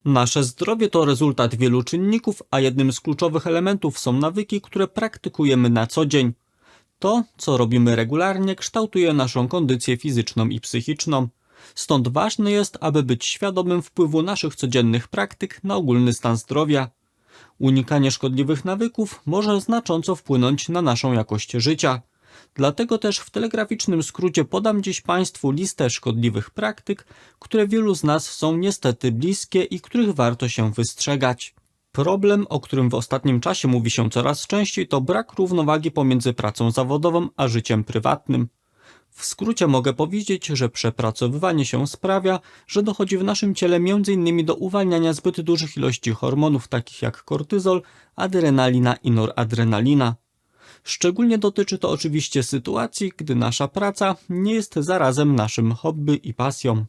Nasze zdrowie to rezultat wielu czynników, a jednym z kluczowych elementów są nawyki, które praktykujemy na co dzień. To, co robimy regularnie, kształtuje naszą kondycję fizyczną i psychiczną. Stąd ważne jest, aby być świadomym wpływu naszych codziennych praktyk na ogólny stan zdrowia. Unikanie szkodliwych nawyków może znacząco wpłynąć na naszą jakość życia. Dlatego też w telegraficznym skrócie podam dziś Państwu listę szkodliwych praktyk, które wielu z nas są niestety bliskie i których warto się wystrzegać. Problem, o którym w ostatnim czasie mówi się coraz częściej, to brak równowagi pomiędzy pracą zawodową a życiem prywatnym. W skrócie mogę powiedzieć, że przepracowywanie się sprawia, że dochodzi w naszym ciele m.in. do uwalniania zbyt dużych ilości hormonów takich jak kortyzol, adrenalina i noradrenalina. Szczególnie dotyczy to oczywiście sytuacji, gdy nasza praca nie jest zarazem naszym hobby i pasją.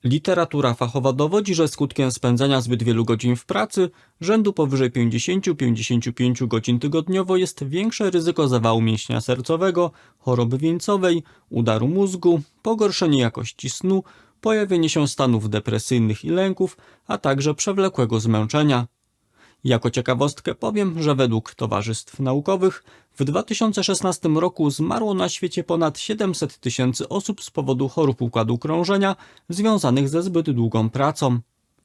Literatura fachowa dowodzi, że skutkiem spędzania zbyt wielu godzin w pracy, rzędu powyżej 50-55 godzin tygodniowo, jest większe ryzyko zawału mięśnia sercowego, choroby wieńcowej, udaru mózgu, pogorszenie jakości snu, pojawienie się stanów depresyjnych i lęków, a także przewlekłego zmęczenia. Jako ciekawostkę powiem, że według towarzystw naukowych w 2016 roku zmarło na świecie ponad 700 000 osób z powodu chorób układu krążenia związanych ze zbyt długą pracą.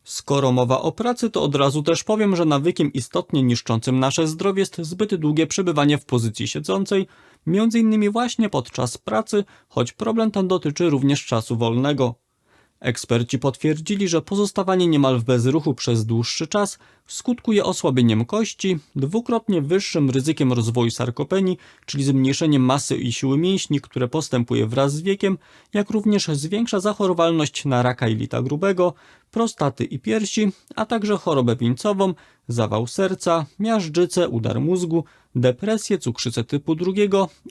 Skoro mowa o pracy, to od razu też powiem, że nawykiem istotnie niszczącym nasze zdrowie jest zbyt długie przebywanie w pozycji siedzącej, m.in. właśnie podczas pracy, choć problem ten dotyczy również czasu wolnego. Eksperci potwierdzili, że pozostawanie niemal w bezruchu przez dłuższy czas skutkuje osłabieniem kości, dwukrotnie wyższym ryzykiem rozwoju sarkopenii, czyli zmniejszeniem masy i siły mięśni, które postępuje wraz z wiekiem, jak również zwiększa zachorowalność na raka jelita grubego, prostaty i piersi, a także chorobę wieńcową, zawał serca, miażdżycę, udar mózgu, depresję, cukrzycę typu 2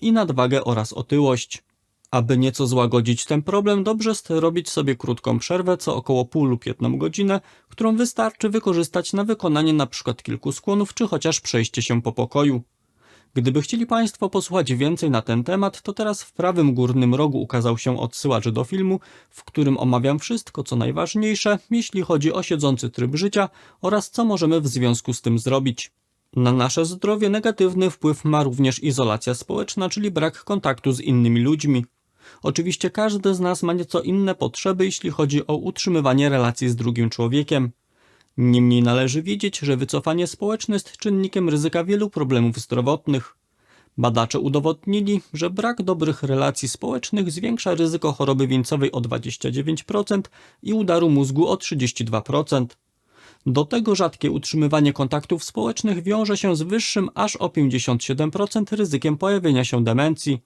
i nadwagę oraz otyłość. Aby nieco złagodzić ten problem, dobrze jest robić sobie krótką przerwę co około pół lub 1 godzinę, którą wystarczy wykorzystać na wykonanie np. kilku skłonów czy chociaż przejście się po pokoju. Gdyby chcieli Państwo posłuchać więcej na ten temat, to teraz w prawym górnym rogu ukazał się odsyłacz do filmu, w którym omawiam wszystko co najważniejsze, jeśli chodzi o siedzący tryb życia oraz co możemy w związku z tym zrobić. Na nasze zdrowie negatywny wpływ ma również izolacja społeczna, czyli brak kontaktu z innymi ludźmi. Oczywiście każdy z nas ma nieco inne potrzeby, jeśli chodzi o utrzymywanie relacji z drugim człowiekiem. Niemniej należy wiedzieć, że wycofanie społeczne jest czynnikiem ryzyka wielu problemów zdrowotnych. Badacze udowodnili, że brak dobrych relacji społecznych zwiększa ryzyko choroby wieńcowej o 29% i udaru mózgu o 32%. Do tego rzadkie utrzymywanie kontaktów społecznych wiąże się z wyższym aż o 57% ryzykiem pojawienia się demencji.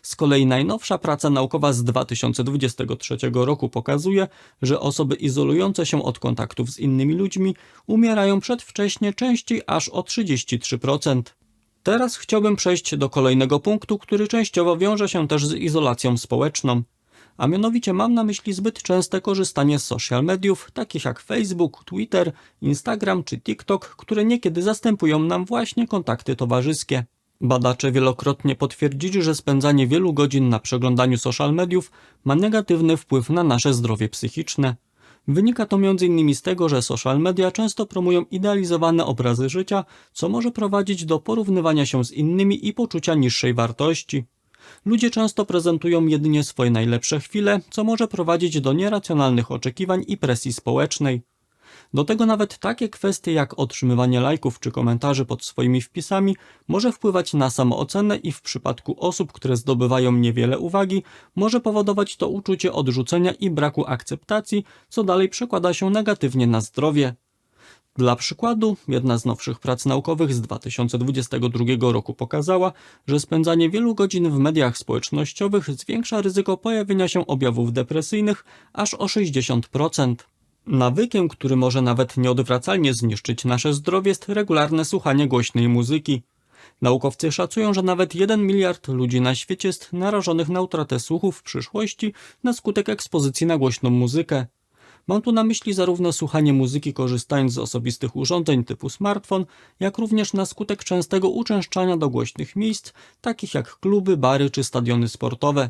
Z kolei najnowsza praca naukowa z 2023 roku pokazuje, że osoby izolujące się od kontaktów z innymi ludźmi umierają przedwcześnie częściej aż o 33%. Teraz chciałbym przejść do kolejnego punktu, który częściowo wiąże się też z izolacją społeczną. A mianowicie mam na myśli zbyt częste korzystanie z social mediów, takich jak Facebook, Twitter, Instagram czy TikTok, które niekiedy zastępują nam właśnie kontakty towarzyskie. Badacze wielokrotnie potwierdzili, że spędzanie wielu godzin na przeglądaniu social mediów ma negatywny wpływ na nasze zdrowie psychiczne. Wynika to m.in. z tego, że social media często promują idealizowane obrazy życia, co może prowadzić do porównywania się z innymi i poczucia niższej wartości. Ludzie często prezentują jedynie swoje najlepsze chwile, co może prowadzić do nieracjonalnych oczekiwań i presji społecznej. Do tego nawet takie kwestie jak otrzymywanie lajków czy komentarzy pod swoimi wpisami może wpływać na samoocenę i w przypadku osób, które zdobywają niewiele uwagi, może powodować to uczucie odrzucenia i braku akceptacji, co dalej przekłada się negatywnie na zdrowie. Dla przykładu, jedna z nowszych prac naukowych z 2022 roku pokazała, że spędzanie wielu godzin w mediach społecznościowych zwiększa ryzyko pojawienia się objawów depresyjnych aż o 60%. Nawykiem, który może nawet nieodwracalnie zniszczyć nasze zdrowie, jest regularne słuchanie głośnej muzyki. Naukowcy szacują, że nawet 1 miliard ludzi na świecie jest narażonych na utratę słuchu w przyszłości na skutek ekspozycji na głośną muzykę. Mam tu na myśli zarówno słuchanie muzyki korzystając z osobistych urządzeń typu smartfon, jak również na skutek częstego uczęszczania do głośnych miejsc, takich jak kluby, bary czy stadiony sportowe.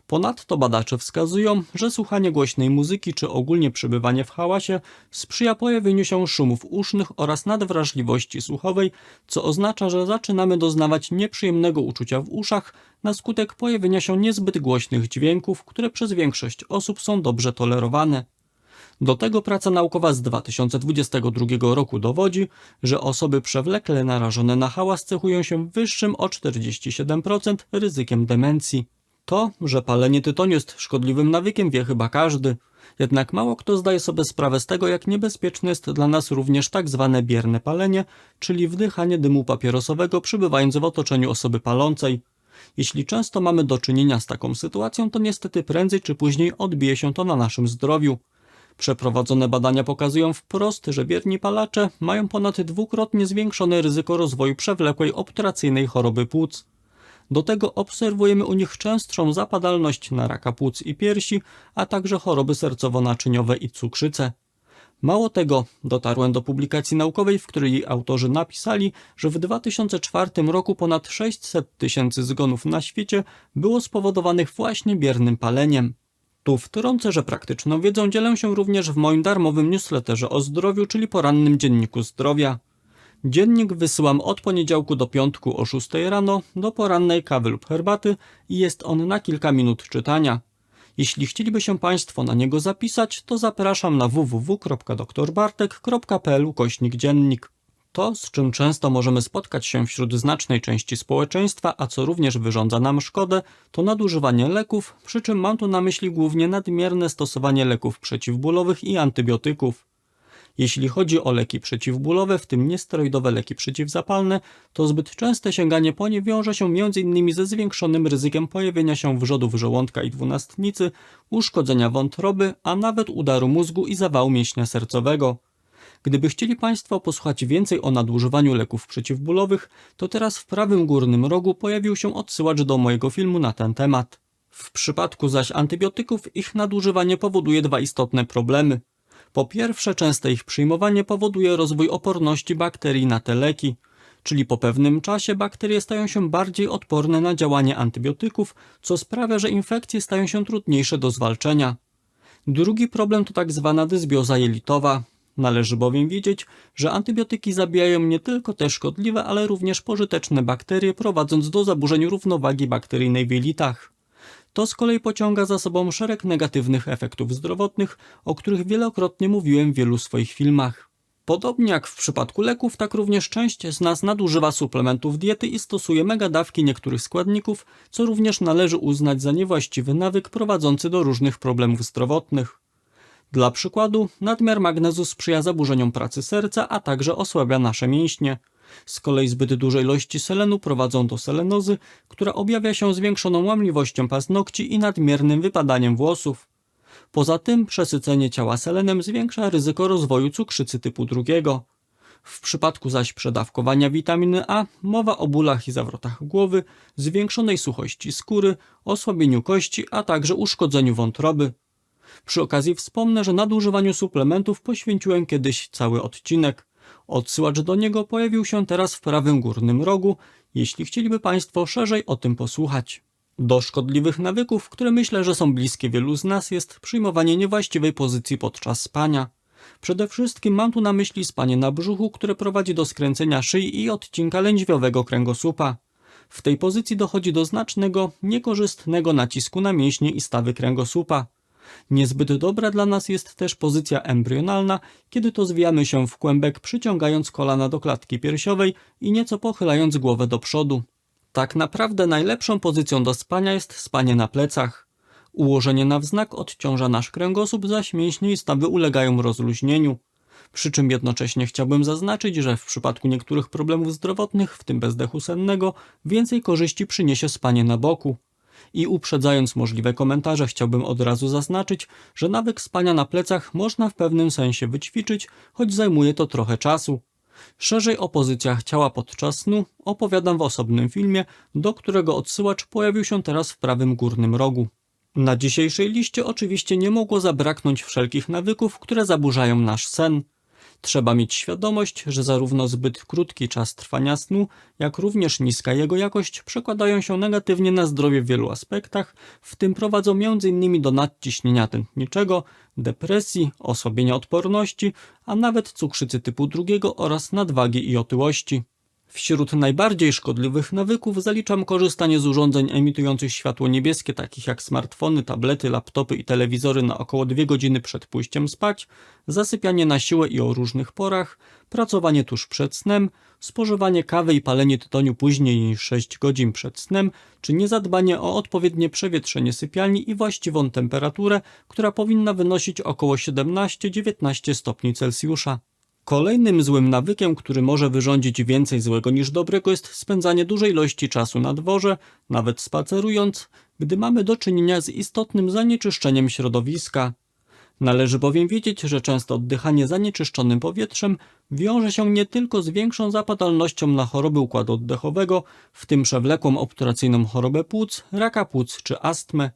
Ponadto badacze wskazują, że słuchanie głośnej muzyki czy ogólnie przebywanie w hałasie sprzyja pojawieniu się szumów usznych oraz nadwrażliwości słuchowej, co oznacza, że zaczynamy doznawać nieprzyjemnego uczucia w uszach na skutek pojawienia się niezbyt głośnych dźwięków, które przez większość osób są dobrze tolerowane. Do tego praca naukowa z 2022 roku dowodzi, że osoby przewlekle narażone na hałas cechują się wyższym o 47% ryzykiem demencji. To, że palenie tytoniu jest szkodliwym nawykiem, wie chyba każdy. Jednak mało kto zdaje sobie sprawę z tego, jak niebezpieczne jest dla nas również tak zwane bierne palenie, czyli wdychanie dymu papierosowego przebywając w otoczeniu osoby palącej. Jeśli często mamy do czynienia z taką sytuacją, to niestety prędzej czy później odbije się to na naszym zdrowiu. Przeprowadzone badania pokazują wprost, że bierni palacze mają ponad dwukrotnie zwiększone ryzyko rozwoju przewlekłej obturacyjnej choroby płuc. Do tego obserwujemy u nich częstszą zapadalność na raka płuc i piersi, a także choroby sercowo-naczyniowe i cukrzycę. Mało tego, dotarłem do publikacji naukowej, w której jej autorzy napisali, że w 2004 roku ponad 600 000 zgonów na świecie było spowodowanych właśnie biernym paleniem. Tu wtrącę, że praktyczną wiedzą dzielę się również w moim darmowym newsletterze o zdrowiu, czyli porannym dzienniku zdrowia. Dziennik wysyłam od poniedziałku do piątku o 6 rano do porannej kawy lub herbaty i jest on na kilka minut czytania. Jeśli chcieliby się Państwo na niego zapisać, to zapraszam na www.doktorbartek.pl/dziennik. To, z czym często możemy spotkać się wśród znacznej części społeczeństwa, a co również wyrządza nam szkodę, to nadużywanie leków, przy czym mam tu na myśli głównie nadmierne stosowanie leków przeciwbólowych i antybiotyków. Jeśli chodzi o leki przeciwbólowe, w tym niesteroidowe leki przeciwzapalne, to zbyt częste sięganie po nie wiąże się m.in. ze zwiększonym ryzykiem pojawienia się wrzodów żołądka i dwunastnicy, uszkodzenia wątroby, a nawet udaru mózgu i zawału mięśnia sercowego. Gdyby chcieli Państwo posłuchać więcej o nadużywaniu leków przeciwbólowych, to teraz w prawym górnym rogu pojawił się odsyłacz do mojego filmu na ten temat. W przypadku zaś antybiotyków ich nadużywanie powoduje dwa istotne problemy. Po pierwsze, częste ich przyjmowanie powoduje rozwój oporności bakterii na te leki, czyli po pewnym czasie bakterie stają się bardziej odporne na działanie antybiotyków, co sprawia, że infekcje stają się trudniejsze do zwalczenia. Drugi problem to tak zwana dysbioza jelitowa. Należy bowiem wiedzieć, że antybiotyki zabijają nie tylko te szkodliwe, ale również pożyteczne bakterie, prowadząc do zaburzeń równowagi bakteryjnej w jelitach. To z kolei pociąga za sobą szereg negatywnych efektów zdrowotnych, o których wielokrotnie mówiłem w wielu swoich filmach. Podobnie jak w przypadku leków, tak również część z nas nadużywa suplementów diety i stosuje megadawki niektórych składników, co również należy uznać za niewłaściwy nawyk prowadzący do różnych problemów zdrowotnych. Dla przykładu, nadmiar magnezu sprzyja zaburzeniom pracy serca, a także osłabia nasze mięśnie. Z kolei zbyt duże ilości selenu prowadzą do selenozy, która objawia się zwiększoną łamliwością paznokci i nadmiernym wypadaniem włosów. Poza tym przesycenie ciała selenem zwiększa ryzyko rozwoju cukrzycy typu 2. W przypadku zaś przedawkowania witaminy A mowa o bólach i zawrotach głowy, zwiększonej suchości skóry, osłabieniu kości, a także uszkodzeniu wątroby. Przy okazji wspomnę, że nadużywaniu suplementów poświęciłem kiedyś cały odcinek. Odsyłacz do niego pojawił się teraz w prawym górnym rogu, jeśli chcieliby Państwo szerzej o tym posłuchać. Do szkodliwych nawyków, które myślę, że są bliskie wielu z nas, jest przyjmowanie niewłaściwej pozycji podczas spania. Przede wszystkim mam tu na myśli spanie na brzuchu, które prowadzi do skręcenia szyi i odcinka lędźwiowego kręgosłupa. W tej pozycji dochodzi do znacznego, niekorzystnego nacisku na mięśnie i stawy kręgosłupa. Niezbyt dobra dla nas jest też pozycja embrionalna, kiedy to zwijamy się w kłębek, przyciągając kolana do klatki piersiowej i nieco pochylając głowę do przodu. Tak naprawdę najlepszą pozycją do spania jest spanie na plecach. Ułożenie na wznak odciąża nasz kręgosłup, zaś mięśnie i stawy ulegają rozluźnieniu. Przy czym jednocześnie chciałbym zaznaczyć, że w przypadku niektórych problemów zdrowotnych, w tym bezdechu sennego, więcej korzyści przyniesie spanie na boku. I uprzedzając możliwe komentarze, chciałbym od razu zaznaczyć, że nawyk spania na plecach można w pewnym sensie wyćwiczyć, choć zajmuje to trochę czasu. Szerzej o pozycjach ciała podczas snu opowiadam w osobnym filmie, do którego odsyłacz pojawił się teraz w prawym górnym rogu. Na dzisiejszej liście oczywiście nie mogło zabraknąć wszelkich nawyków, które zaburzają nasz sen. Trzeba mieć świadomość, że zarówno zbyt krótki czas trwania snu, jak również niska jego jakość przekładają się negatywnie na zdrowie w wielu aspektach, w tym prowadzą m.in. do nadciśnienia tętniczego, depresji, osłabienia odporności, a nawet cukrzycy typu 2 oraz nadwagi i otyłości. Wśród najbardziej szkodliwych nawyków zaliczam korzystanie z urządzeń emitujących światło niebieskie, takich jak smartfony, tablety, laptopy i telewizory na około 2 godziny przed pójściem spać, zasypianie na siłę i o różnych porach, pracowanie tuż przed snem, spożywanie kawy i palenie tytoniu później niż 6 godzin przed snem, czy niezadbanie o odpowiednie przewietrzenie sypialni i właściwą temperaturę, która powinna wynosić około 17-19 stopni Celsjusza. Kolejnym złym nawykiem, który może wyrządzić więcej złego niż dobrego, jest spędzanie dużej ilości czasu na dworze, nawet spacerując, gdy mamy do czynienia z istotnym zanieczyszczeniem środowiska. Należy bowiem wiedzieć, że często oddychanie zanieczyszczonym powietrzem wiąże się nie tylko z większą zapadalnością na choroby układu oddechowego, w tym przewlekłą obturacyjną chorobę płuc, raka płuc czy astmę.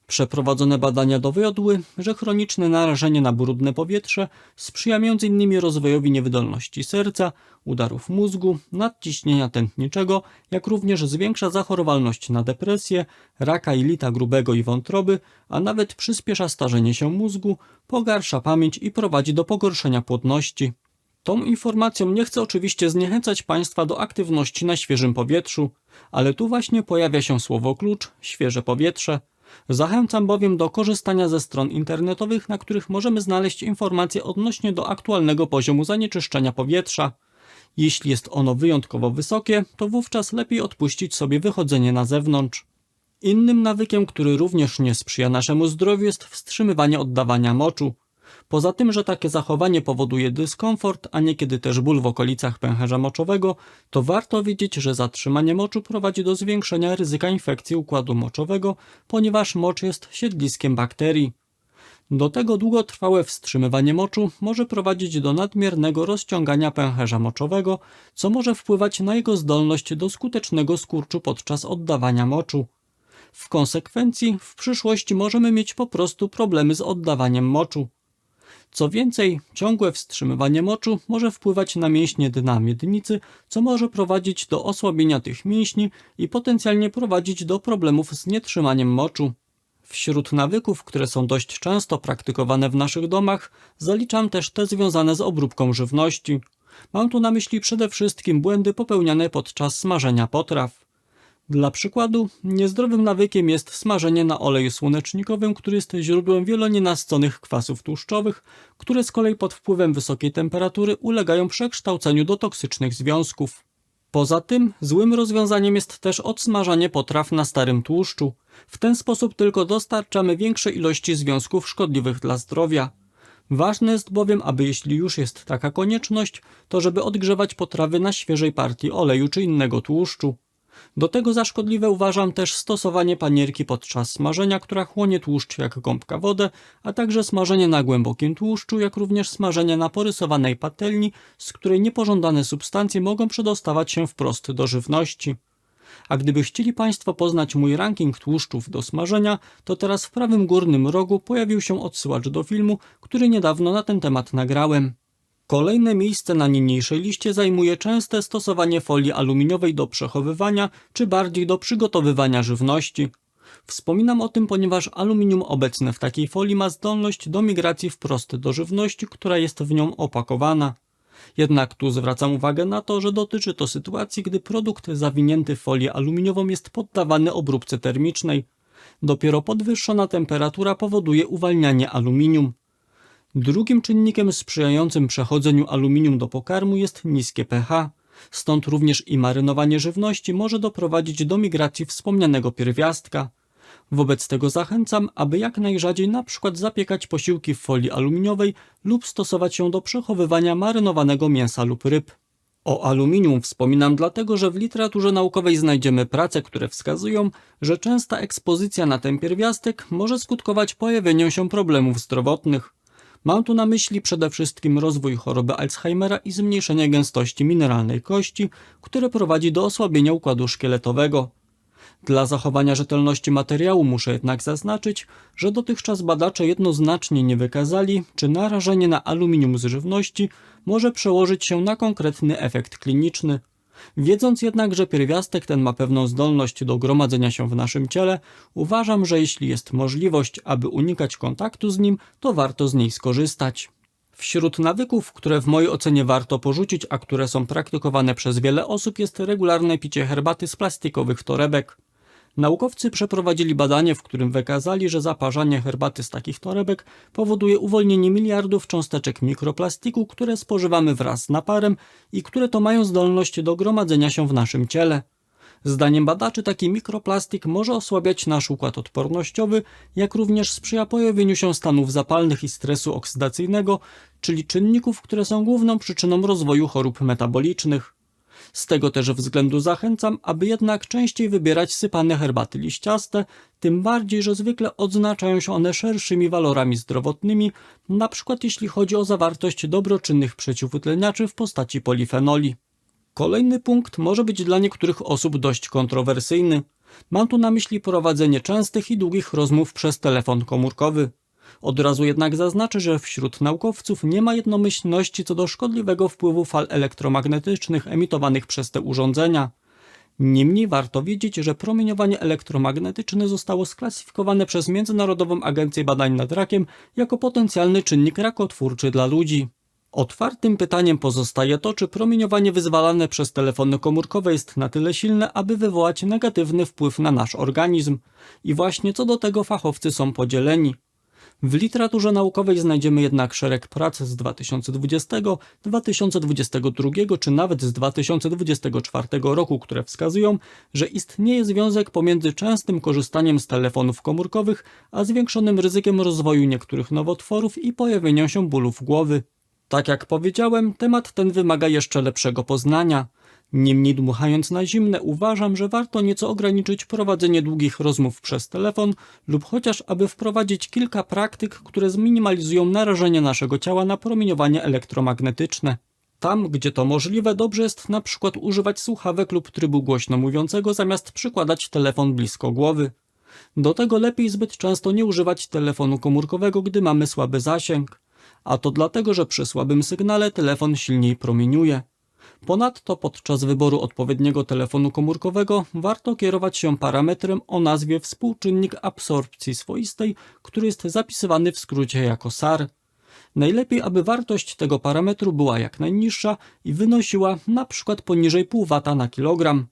Przeprowadzone badania dowiodły, że chroniczne narażenie na brudne powietrze sprzyja m.in. rozwojowi niewydolności serca, udarów mózgu, nadciśnienia tętniczego, jak również zwiększa zachorowalność na depresję, raka jelita grubego i wątroby, a nawet przyspiesza starzenie się mózgu, pogarsza pamięć i prowadzi do pogorszenia płodności. Tą informacją nie chcę oczywiście zniechęcać Państwa do aktywności na świeżym powietrzu, ale tu właśnie pojawia się słowo klucz – świeże powietrze. Zachęcam bowiem do korzystania ze stron internetowych, na których możemy znaleźć informacje odnośnie do aktualnego poziomu zanieczyszczenia powietrza. Jeśli jest ono wyjątkowo wysokie, to wówczas lepiej odpuścić sobie wychodzenie na zewnątrz. Innym nawykiem, który również nie sprzyja naszemu zdrowiu, jest wstrzymywanie oddawania moczu. Poza tym, że takie zachowanie powoduje dyskomfort, a niekiedy też ból w okolicach pęcherza moczowego, to warto wiedzieć, że zatrzymanie moczu prowadzi do zwiększenia ryzyka infekcji układu moczowego, ponieważ mocz jest siedliskiem bakterii. Do tego długotrwałe wstrzymywanie moczu może prowadzić do nadmiernego rozciągania pęcherza moczowego, co może wpływać na jego zdolność do skutecznego skurczu podczas oddawania moczu. W konsekwencji w przyszłości możemy mieć po prostu problemy z oddawaniem moczu. Co więcej, ciągłe wstrzymywanie moczu może wpływać na mięśnie dna miednicy, co może prowadzić do osłabienia tych mięśni i potencjalnie prowadzić do problemów z nietrzymaniem moczu. Wśród nawyków, które są dość często praktykowane w naszych domach, zaliczam też te związane z obróbką żywności. Mam tu na myśli przede wszystkim błędy popełniane podczas smażenia potraw. Dla przykładu, niezdrowym nawykiem jest smażenie na oleju słonecznikowym, który jest źródłem wielonienasyconych kwasów tłuszczowych, które z kolei pod wpływem wysokiej temperatury ulegają przekształceniu do toksycznych związków. Poza tym, złym rozwiązaniem jest też odsmażanie potraw na starym tłuszczu. W ten sposób tylko dostarczamy większe ilości związków szkodliwych dla zdrowia. Ważne jest bowiem, aby jeśli już jest taka konieczność, to żeby odgrzewać potrawy na świeżej partii oleju czy innego tłuszczu. Do tego za szkodliwe uważam też stosowanie panierki podczas smażenia, która chłonie tłuszcz jak gąbka wodę, a także smażenie na głębokim tłuszczu, jak również smażenie na porysowanej patelni, z której niepożądane substancje mogą przedostawać się wprost do żywności. A gdyby chcieli Państwo poznać mój ranking tłuszczów do smażenia, to teraz w prawym górnym rogu pojawił się odsyłacz do filmu, który niedawno na ten temat nagrałem. Kolejne miejsce na niniejszej liście zajmuje częste stosowanie folii aluminiowej do przechowywania, czy bardziej do przygotowywania żywności. Wspominam o tym, ponieważ aluminium obecne w takiej folii ma zdolność do migracji wprost do żywności, która jest w nią opakowana. Jednak tu zwracam uwagę na to, że dotyczy to sytuacji, gdy produkt zawinięty w folię aluminiową jest poddawany obróbce termicznej. Dopiero podwyższona temperatura powoduje uwalnianie aluminium. Drugim czynnikiem sprzyjającym przechodzeniu aluminium do pokarmu jest niskie pH. Stąd również i marynowanie żywności może doprowadzić do migracji wspomnianego pierwiastka. Wobec tego zachęcam, aby jak najrzadziej np. zapiekać posiłki w folii aluminiowej lub stosować ją do przechowywania marynowanego mięsa lub ryb. O aluminium wspominam dlatego, że w literaturze naukowej znajdziemy prace, które wskazują, że częsta ekspozycja na ten pierwiastek może skutkować pojawieniem się problemów zdrowotnych. Mam tu na myśli przede wszystkim rozwój choroby Alzheimera i zmniejszenie gęstości mineralnej kości, które prowadzi do osłabienia układu szkieletowego. Dla zachowania rzetelności materiału muszę jednak zaznaczyć, że dotychczas badacze jednoznacznie nie wykazali, czy narażenie na aluminium z żywności może przełożyć się na konkretny efekt kliniczny. Wiedząc jednak, że pierwiastek ten ma pewną zdolność do gromadzenia się w naszym ciele, uważam, że jeśli jest możliwość, aby unikać kontaktu z nim, to warto z niej skorzystać. Wśród nawyków, które w mojej ocenie warto porzucić, a które są praktykowane przez wiele osób, jest regularne picie herbaty z plastikowych torebek. Naukowcy przeprowadzili badanie, w którym wykazali, że zaparzanie herbaty z takich torebek powoduje uwolnienie miliardów cząsteczek mikroplastiku, które spożywamy wraz z naparem i które to mają zdolność do gromadzenia się w naszym ciele. Zdaniem badaczy taki mikroplastik może osłabiać nasz układ odpornościowy, jak również sprzyja pojawieniu się stanów zapalnych i stresu oksydacyjnego, czyli czynników, które są główną przyczyną rozwoju chorób metabolicznych. Z tego też względu zachęcam, aby jednak częściej wybierać sypane herbaty liściaste, tym bardziej, że zwykle odznaczają się one szerszymi walorami zdrowotnymi, np. jeśli chodzi o zawartość dobroczynnych przeciwutleniaczy w postaci polifenoli. Kolejny punkt może być dla niektórych osób dość kontrowersyjny. Mam tu na myśli prowadzenie częstych i długich rozmów przez telefon komórkowy. Od razu jednak zaznaczę, że wśród naukowców nie ma jednomyślności co do szkodliwego wpływu fal elektromagnetycznych emitowanych przez te urządzenia. Niemniej warto wiedzieć, że promieniowanie elektromagnetyczne zostało sklasyfikowane przez Międzynarodową Agencję Badań nad Rakiem jako potencjalny czynnik rakotwórczy dla ludzi. Otwartym pytaniem pozostaje to, czy promieniowanie wyzwalane przez telefony komórkowe jest na tyle silne, aby wywołać negatywny wpływ na nasz organizm. I właśnie co do tego fachowcy są podzieleni. W literaturze naukowej znajdziemy jednak szereg prac z 2020, 2022 czy nawet z 2024 roku, które wskazują, że istnieje związek pomiędzy częstym korzystaniem z telefonów komórkowych, a zwiększonym ryzykiem rozwoju niektórych nowotworów i pojawienia się bólów głowy. Tak jak powiedziałem, temat ten wymaga jeszcze lepszego poznania. Niemniej dmuchając na zimne, uważam, że warto nieco ograniczyć prowadzenie długich rozmów przez telefon lub chociaż aby wprowadzić kilka praktyk, które zminimalizują narażenie naszego ciała na promieniowanie elektromagnetyczne. Tam, gdzie to możliwe, dobrze jest na przykład używać słuchawek lub trybu głośno mówiącego zamiast przykładać telefon blisko głowy. Do tego lepiej zbyt często nie używać telefonu komórkowego, gdy mamy słaby zasięg. A to dlatego, że przy słabym sygnale telefon silniej promieniuje. Ponadto podczas wyboru odpowiedniego telefonu komórkowego warto kierować się parametrem o nazwie współczynnik absorpcji swoistej, który jest zapisywany w skrócie jako SAR. Najlepiej, aby wartość tego parametru była jak najniższa i wynosiła np. poniżej 0,5 W na kilogram.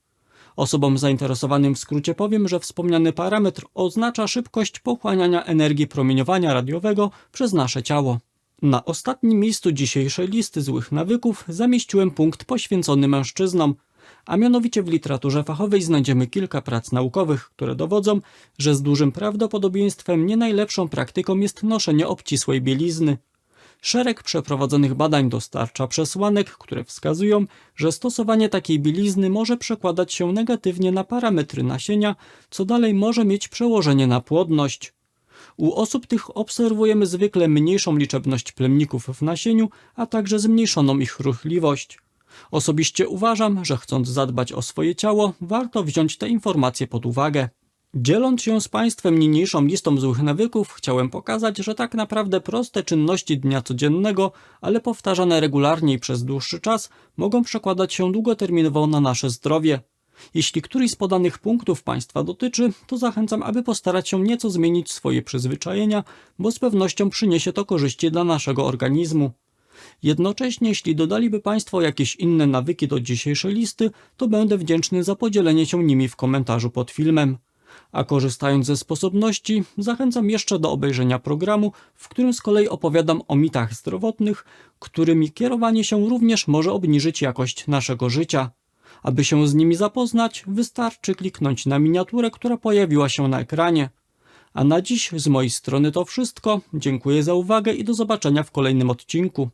Osobom zainteresowanym w skrócie powiem, że wspomniany parametr oznacza szybkość pochłaniania energii promieniowania radiowego przez nasze ciało. Na ostatnim miejscu dzisiejszej listy złych nawyków zamieściłem punkt poświęcony mężczyznom, a mianowicie w literaturze fachowej znajdziemy kilka prac naukowych, które dowodzą, że z dużym prawdopodobieństwem nie najlepszą praktyką jest noszenie obcisłej bielizny. Szereg przeprowadzonych badań dostarcza przesłanek, które wskazują, że stosowanie takiej bielizny może przekładać się negatywnie na parametry nasienia, co dalej może mieć przełożenie na płodność. U osób tych obserwujemy zwykle mniejszą liczebność plemników w nasieniu, a także zmniejszoną ich ruchliwość. Osobiście uważam, że chcąc zadbać o swoje ciało, warto wziąć te informacje pod uwagę. Dzieląc się z Państwem niniejszą listą złych nawyków, chciałem pokazać, że tak naprawdę proste czynności dnia codziennego, ale powtarzane regularnie i przez dłuższy czas, mogą przekładać się długoterminowo na nasze zdrowie. Jeśli któryś z podanych punktów Państwa dotyczy, to zachęcam, aby postarać się nieco zmienić swoje przyzwyczajenia, bo z pewnością przyniesie to korzyści dla naszego organizmu. Jednocześnie, jeśli dodaliby Państwo jakieś inne nawyki do dzisiejszej listy, to będę wdzięczny za podzielenie się nimi w komentarzu pod filmem. A korzystając ze sposobności, zachęcam jeszcze do obejrzenia programu, w którym z kolei opowiadam o mitach zdrowotnych, którymi kierowanie się również może obniżyć jakość naszego życia. Aby się z nimi zapoznać, wystarczy kliknąć na miniaturę, która pojawiła się na ekranie. A na dziś z mojej strony to wszystko. Dziękuję za uwagę i do zobaczenia w kolejnym odcinku.